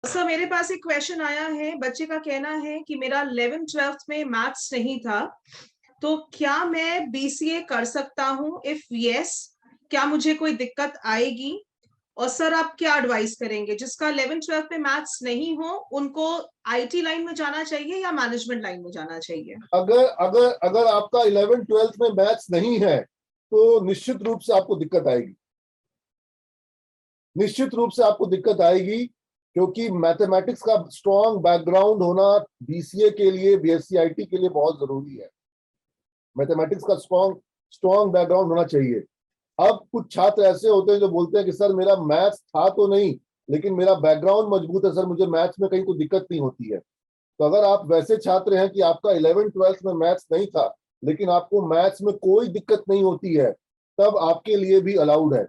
Sir मेरे पास एक question आया है। बच्चे का कहना है कि मेरा 11th-12th में मैथ्स नहीं था, तो क्या मैं बीसीए कर सकता हूँ? इफ यस, क्या मुझे कोई दिक्कत आएगी? और सर आप क्या एडवाइस करेंगे, जिसका 11th-12th में मैथ्स नहीं हो उनको आईटी लाइन में जाना चाहिए या मैनेजमेंट लाइन में जाना चाहिए? अगर अगर अगर आपका 11th-12th में मैथ्स नहीं है तो निश्चित रूप से आपको दिक्कत आएगी, निश्चित रूप से आपको दिक्कत आएगी, क्योंकि मैथमेटिक्स का स्ट्रॉन्ग बैकग्राउंड होना बीसीए के लिए, बीएससी के लिए बहुत जरूरी है। मैथमेटिक्स का स्ट्रॉन्ग बैकग्राउंड होना चाहिए। अब कुछ छात्र ऐसे होते हैं जो बोलते हैं कि सर मेरा मैथ्स था तो नहीं, लेकिन मेरा बैकग्राउंड मजबूत है, सर मुझे मैथ्स में कहीं कोई दिक्कत नहीं होती है। तो अगर आप वैसे छात्र हैं कि आपका 11th-12th में मैथ्स नहीं था, लेकिन आपको मैथ्स में कोई दिक्कत नहीं होती है, तब आपके लिए भी अलाउड है,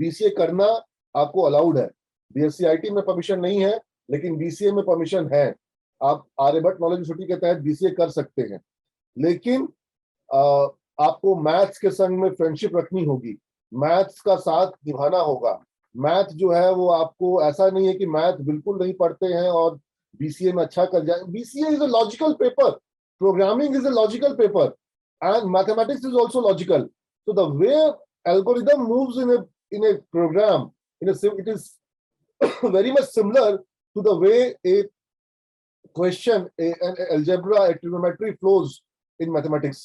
बीसीए करना आपको अलाउड है। बीएससी में परमिशन नहीं है, लेकिन बीसीए में परमिशन है। आप आर्यभट्ट नॉलेज यूनिवर्सिटी के तहत बीसीए कर सकते हैं, लेकिन आपको मैथ्स के संग में फ्रेंडशिप रखनी होगी, मैथ्स का साथ निभाना होगा। मैथ जो है वो आपको, ऐसा नहीं है कि मैथ बिल्कुल नहीं पढ़ते हैं और बीसीए में अच्छा कर जाए। BCA is a logical paper, programming is a logical paper, and mathematics is also logical. So the way algorithm moves in a program, it is very much similar to the way a question, an algebra, a trigonometry flows in mathematics.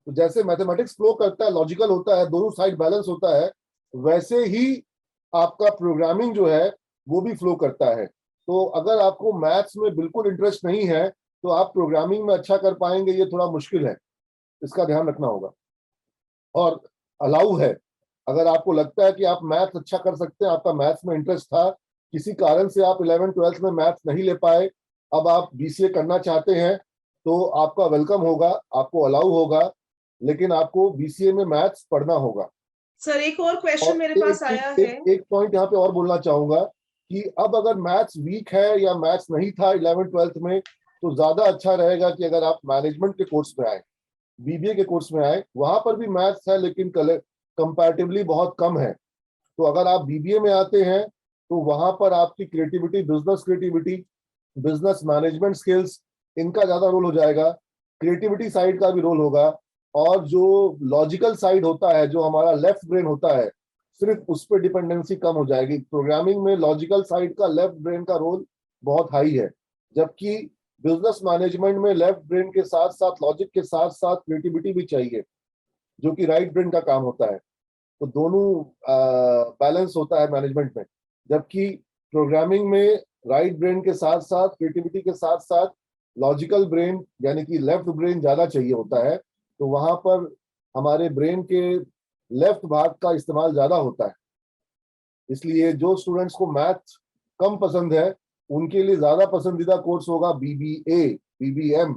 तो जैसे mathematics flow करता है, logical होता है, दोनों side balance होता है, वैसे ही आपका प्रोग्रामिंग जो है वो भी फ्लो करता है। तो अगर आपको मैथ्स में बिल्कुल इंटरेस्ट नहीं है तो आप प्रोग्रामिंग में अच्छा कर पाएंगे, ये थोड़ा मुश्किल है, इसका ध्यान रखना होगा। और अलाउ है, अगर आपको लगता है कि आप मैथ्स अच्छा कर सकते हैं, आपका मैथ्स में इंटरेस्ट था, किसी कारण से आप 11th-12th में मैथ्स नहीं ले पाए, अब आप बीसीए करना चाहते हैं, तो आपका वेलकम होगा, आपको अलाउ होगा, लेकिन आपको बीसीए में मैथ्स पढ़ना होगा। सर एक और क्वेश्चन मेरे पास आया है। एक पॉइंट यहाँ पे और बोलना चाहूंगा कि अब अगर मैथ्स वीक है या मैथ्स नहीं था 11th-12th में, तो ज्यादा अच्छा रहेगा कि अगर आप मैनेजमेंट के कोर्स में आए, बीबीए के कोर्स में आए, वहां पर भी मैथ्स है लेकिन कंपैरेटिवली बहुत कम है। तो अगर आप बीबीए में आते हैं तो वहां पर आपकी क्रिएटिविटी, बिजनेस मैनेजमेंट स्किल्स, इनका ज्यादा रोल हो जाएगा, क्रिएटिविटी साइड का भी रोल होगा, और जो लॉजिकल साइड होता है, जो हमारा लेफ्ट ब्रेन होता है, सिर्फ उस पर डिपेंडेंसी कम हो जाएगी। प्रोग्रामिंग में लॉजिकल साइड का, लेफ्ट ब्रेन का रोल बहुत हाई है, जबकि बिजनेस मैनेजमेंट में लेफ्ट ब्रेन के साथ साथ, लॉजिक के साथ साथ क्रिएटिविटी भी चाहिए, जो कि राइट ब्रेन का काम होता है। तो दोनों बैलेंस होता है मैनेजमेंट में, जबकि प्रोग्रामिंग में राइट ब्रेन के साथ साथ, क्रिएटिविटी के साथ साथ लॉजिकल ब्रेन यानी कि लेफ्ट ब्रेन ज्यादा चाहिए होता है। तो वहां पर हमारे ब्रेन के लेफ्ट भाग का इस्तेमाल ज्यादा होता है। इसलिए जो स्टूडेंट्स को मैथ कम पसंद है, उनके लिए ज्यादा पसंदीदा कोर्स होगा बीबीए, बीबीएम,